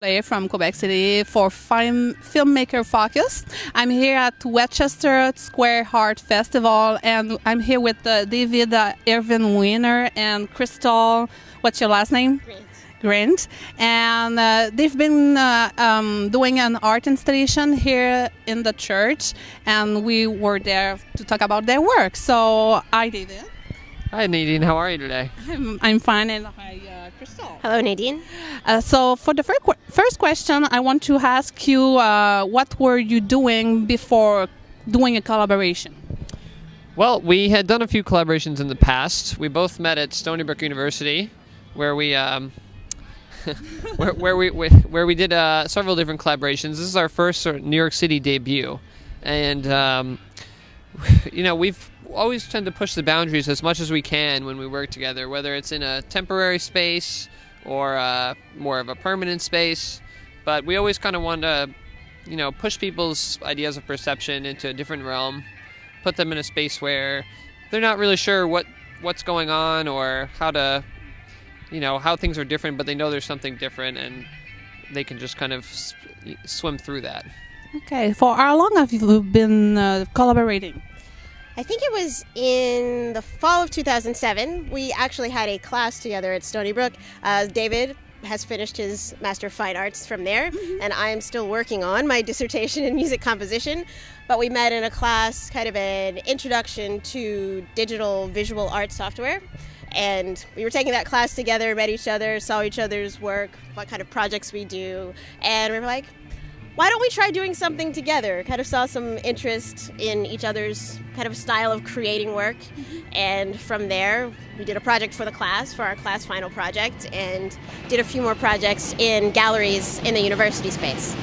From Quebec City for Filmmaker Focus. I'm here at Westchester Square Art Festival, and I'm here with David Irvin Weiner and Krystal. What's your last name? Grant. And they've been doing an art installation here in the church, and we were there to talk about their work. So, hi, David. Hi, Nadine. How are you today? I'm fine, and hi, Krystal. Hello, Nadine. So for the first question, I want to ask you, what were you doing before doing a collaboration? Well, we had done a few collaborations in the past. We both met at Stony Brook University, where we where we did several different collaborations. This is our first New York City debut, and we've always tend to push the boundaries as much as we can when we work together, whether it's in a temporary space or more of a permanent space. But we always kind of want to, push people's ideas of perception into a different realm, put them in a space where they're not really sure what's going on or how to, how things are different, but they know there's something different and they can just kind of swim through that. Okay, for how long have you been collaborating? I think it was in the fall of 2007. We actually had a class together at Stony Brook. David has finished his Master of Fine Arts from there, and I am still working on my dissertation in music composition. But we met in a class, kind of an introduction to digital visual art software. And we were taking that class together, met each other, saw each other's work, what kind of projects we do, and we were like, why don't we try doing something together? Kind of saw some interest in each other's kind of style of creating work. And from there, we did a project for the class, for our class final project, and did a few more projects in galleries in the university space.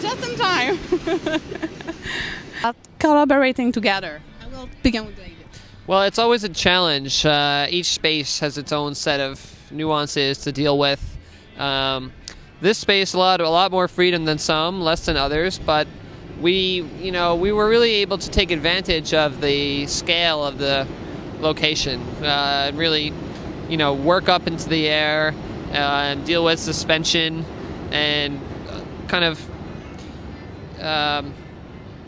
Just in time. Collaborating together. I will begin with David. Well, it's always a challenge. Each space has its own set of nuances to deal with. This space allowed a lot more freedom than some, less than others, but we were really able to take advantage of the scale of the location, really, work up into the air, and deal with suspension, and kind of,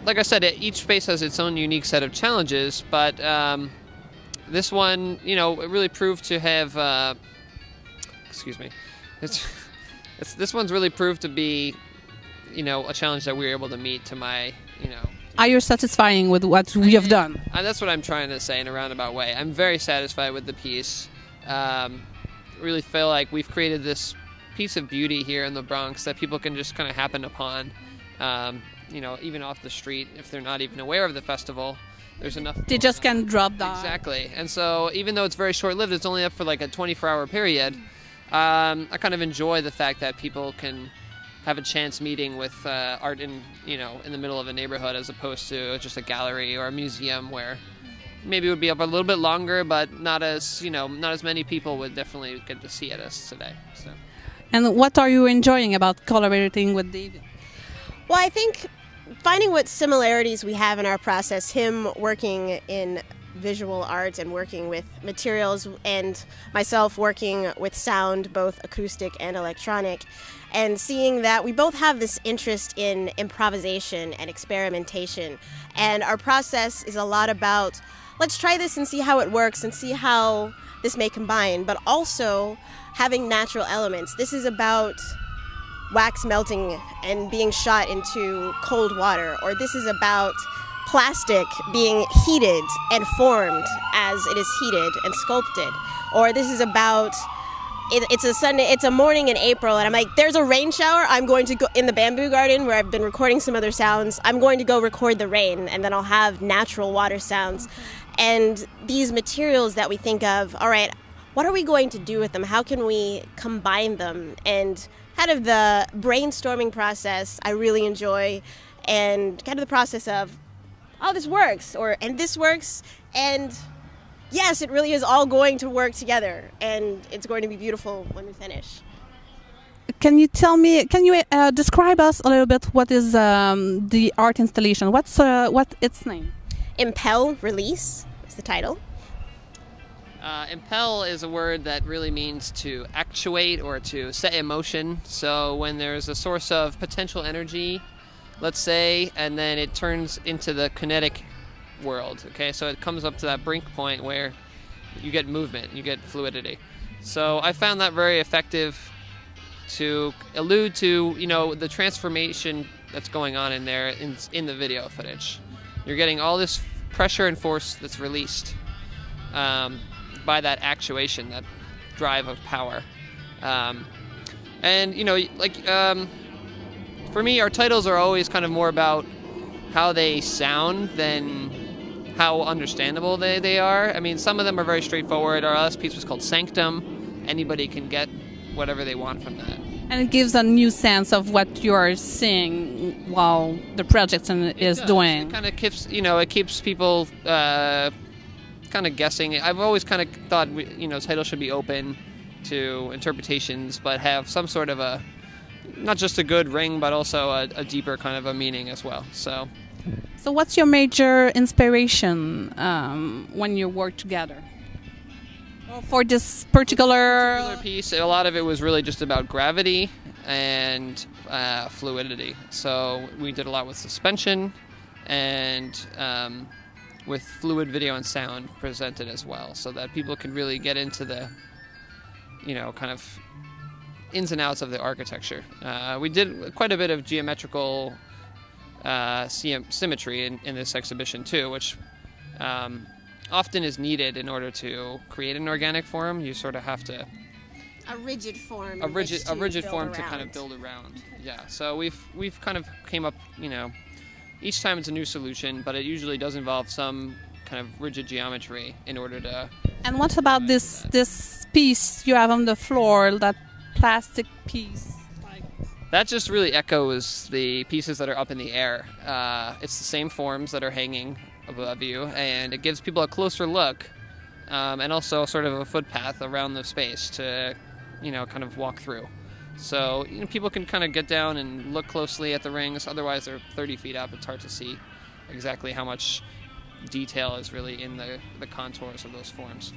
like I said, each space has its own unique set of challenges, but this one, it really proved to have, this one's really proved to be, a challenge that we were able to meet to my, Are you satisfying with what we have done? That's what I'm trying to say in a roundabout way. I'm very satisfied with the piece. Really feel like we've created this piece of beauty here in the Bronx that people can just kind of happen upon, even off the street if they're not even aware of the festival. There's enough. They just can drop down. Exactly. And so even though it's very short-lived, it's only up for like a 24-hour period. I kind of enjoy the fact that people can have a chance meeting with art in the middle of a neighborhood as opposed to just a gallery or a museum where maybe it would be up a little bit longer, but not as many people would definitely get to see it as today. So. And what are you enjoying about collaborating with David? Well, I think finding what similarities we have in our process, him working in visual art and working with materials, and myself working with sound, both acoustic and electronic, and seeing that we both have this interest in improvisation and experimentation. And our process is a lot about, let's try this and see how it works and see how this may combine, but also having natural elements. This is about wax melting and being shot into cold water, or this is about plastic being heated and formed as it is heated and sculpted, or this is about it's a morning in April and I'm like, there's a rain shower, I'm going to go in the bamboo garden where I've been recording some other sounds, I'm going to go record the rain, and then I'll have natural water sounds. And these materials that we think of, all right, what are we going to do with them, how can we combine them? And kind of the brainstorming process I really enjoy, and kind of the process of, oh, this works, and this works, and yes, it really is all going to work together, and it's going to be beautiful when we finish. Can you describe us a little bit what is the art installation? What's its name? Impel Release is the title. Impel is a word that really means to actuate or to set in motion. So when there's a source of potential energy, let's say, and then it turns into the kinetic world, okay? So it comes up to that brink point where you get movement, you get fluidity. So I found that very effective to allude to, you know, the transformation that's going on in there in the video footage. You're getting all this pressure and force that's released by that actuation, that drive of power. And, you know, like, for me, our titles are always kind of more about how they sound than how understandable they are. I mean, some of them are very straightforward. Our last piece was called Sanctum. Anybody can get whatever they want from that. And it gives a new sense of what you're seeing while the project is doing. It kind of keeps, you know, it keeps people kind of guessing. I've always kind of thought, you know, titles should be open to interpretations, but have some sort of a, not just a good ring, but also a deeper kind of a meaning as well. So what's your major inspiration when you work together? Well, for this particular piece, a lot of it was really just about gravity and fluidity. So we did a lot with suspension and with fluid video and sound presented as well, so that people could really get into the, you know, kind of ins and outs of the architecture. We did quite a bit of geometrical symmetry in this exhibition too, which often is needed in order to create an organic form. You sort of have to a rigid form form to kind of build around. Yeah. So we've kind of came up, you know, each time it's a new solution, but it usually does involve some kind of rigid geometry in order to. And what about this piece you have on the floor, that plastic piece? That just really echoes the pieces that are up in the air. It's the same forms that are hanging above you, and it gives people a closer look, and also sort of a footpath around the space to, you know, kind of walk through. So, you know, people can kind of get down and look closely at the rings. Otherwise, they're 30 feet up. It's hard to see exactly how much detail is really in the contours of those forms.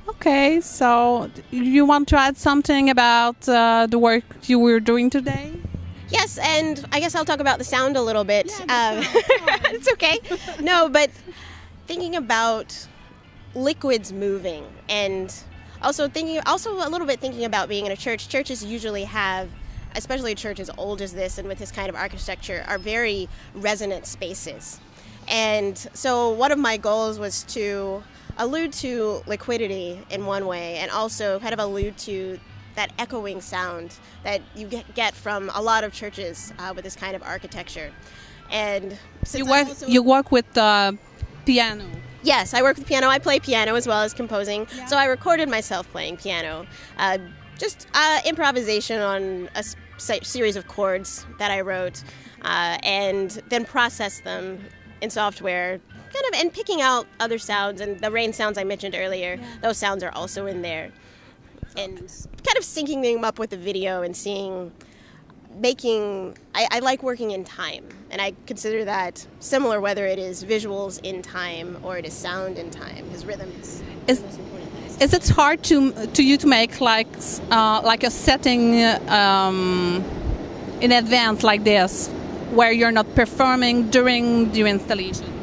Okay, so you want to add something about the work you were doing today? Yes, and I guess I'll talk about the sound a little bit. Yeah, it's okay. No, but thinking about liquids moving, and also a little bit thinking about being in a church. Churches usually have, especially a church as old as this and with this kind of architecture, are very resonant spaces. And so one of my goals was to allude to liquidity in one way, and also kind of allude to that echoing sound that you get from a lot of churches with this kind of architecture. And you work with the piano. Yes, I work with piano. I play piano as well as composing. Yeah. So I recorded myself playing piano. Just improvisation on a series of chords that I wrote, and then processed them in software, kind of, and picking out other sounds, and the rain sounds I mentioned earlier, those sounds are also in there. And kind of syncing them up with the video and I like working in time, and I consider that similar whether it is visuals in time or it is sound in time, because rhythm is the most important thing. Is it hard to you to make like a setting in advance like this, where you're not performing during the installation?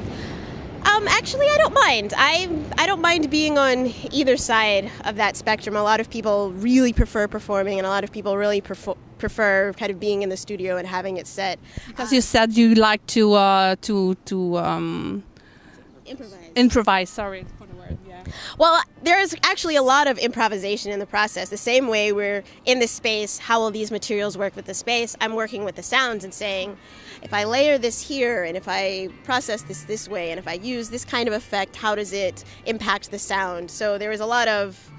Actually, I don't mind. I don't mind being on either side of that spectrum. A lot of people really prefer performing, and a lot of people really prefer kind of being in the studio and having it set. Because you said you like to improvise. Sorry for the word. Yeah. Well, there is actually a lot of improvisation in the process. The same way we're in this space, how will these materials work with the space? I'm working with the sounds and saying, if I layer this here, and if I process this way, and if I use this kind of effect, how does it impact the sound? So there is a lot of,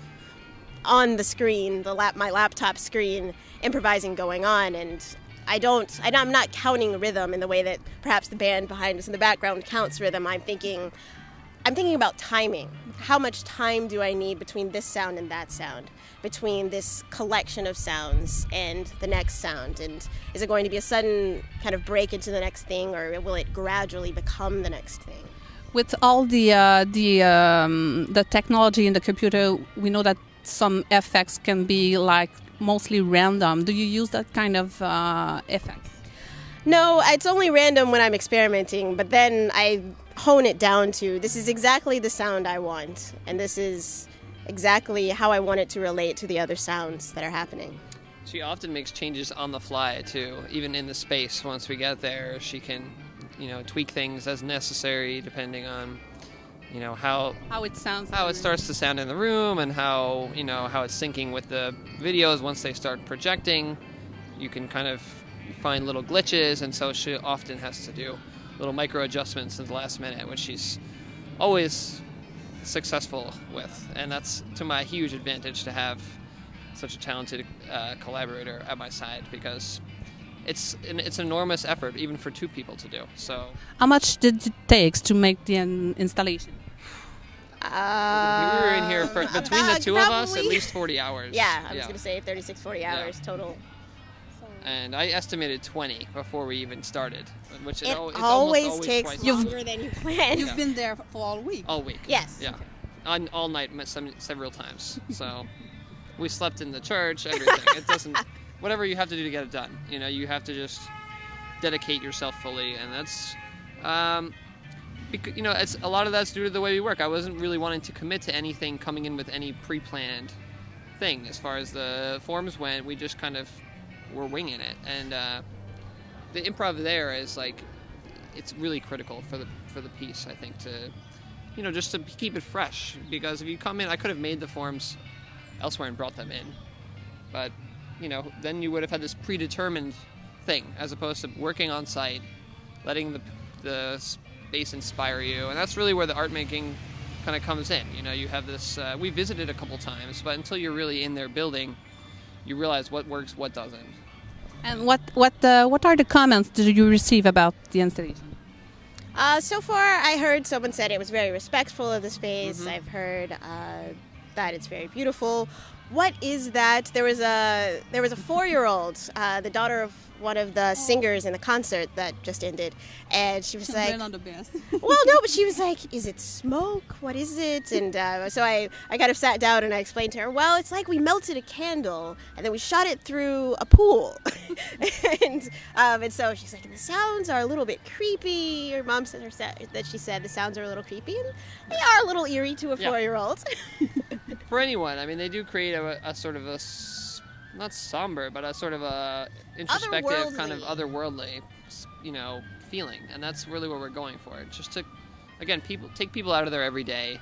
on the screen, my laptop screen, improvising going on, and I'm not counting rhythm in the way that perhaps the band behind us in the background counts rhythm. I'm thinking about timing. How much time do I need between this sound and that sound, between this collection of sounds and the next sound? And is it going to be a sudden kind of break into the next thing, or will it gradually become the next thing? With all the technology in the computer, we know that some effects can be like mostly random. Do you use that kind of effects? No, it's only random when I'm experimenting, but then I hone it down to this is exactly the sound I want, and this is exactly how I want it to relate to the other sounds that are happening. She often makes changes on the fly too, even in the space. Once we get there, she can, tweak things as necessary depending on, how it sounds, how it starts to sound in the room, and how how it's syncing with the videos. Once they start projecting, you can kind of find little glitches, and so she often has to do little micro adjustments in the last minute, which she's always successful with, and that's to my huge advantage to have such a talented collaborator at my side, because it's enormous effort even for two people to do. So how much did it take to make the installation? We were in here for between the two of us at least 40 hours. Yeah, I was going to say 36, 40 hours total. And I estimated 20 before we even started, which it it's always takes longer than you plan. You've been there for all week. All week. Yes. Yeah. All night, several times. So we slept in the church, everything. It doesn't, whatever you have to do to get it done, you have to just dedicate yourself fully, and that's, because, it's a lot of that's due to the way we work. I wasn't really wanting to commit to anything coming in with any pre-planned thing. As far as the forms went, we just kind of were winging it, and the improv there is like, it's really critical for the piece, I think, to just to keep it fresh, because if you come in, I could have made the forms elsewhere and brought them in, but then you would have had this predetermined thing, as opposed to working on site, letting the space inspire you. And that's really where the art making kind of comes in. You have this, we visited a couple times, but until you're really in their building, you realize what works, what doesn't. And what are the comments did you receive about the installation? So far, I heard someone said it was very respectful of the space. Mm-hmm. I've heard that it's very beautiful. What is that? There was a 4-year-old, the daughter of one of the singers in the concert that just ended, and she was like, on the best. well, no, but she was like, is it smoke? What is it? And so I kind of sat down and I explained to her, well, it's like we melted a candle and then we shot it through a pool. and so she's like, and the sounds are a little bit creepy. Her mom said that she said the sounds are a little creepy, and they are a little eerie to a 4-year-old. For anyone, I mean, they do create a sort of not somber, but a sort of a introspective, kind of otherworldly, feeling, and that's really what we're going for. Just to, again, take people out of their everyday,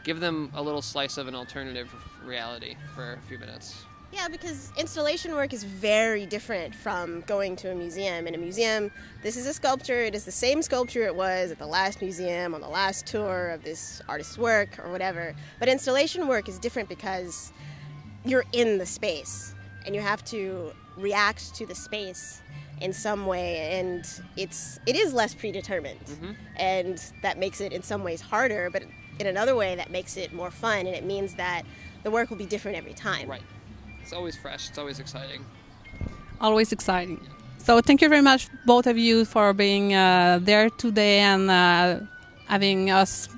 give them a little slice of an alternative reality for a few minutes. Yeah, because installation work is very different from going to a museum. In a museum, this is a sculpture. It is the same sculpture it was at the last museum, on the last tour of this artist's work, or whatever. But installation work is different because you're in the space, and you have to react to the space in some way, and it is less predetermined. Mm-hmm. And that makes it in some ways harder, but in another way that makes it more fun, and it means that the work will be different every time. Right. It's always fresh. It's always exciting. Always exciting. So thank you very much, both of you, for being there today and having us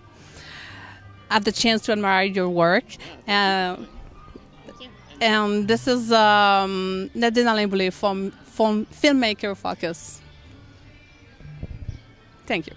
have the chance to admire your work. And this is Nadine Allain-Boule from Filmmakers Focus. Thank you.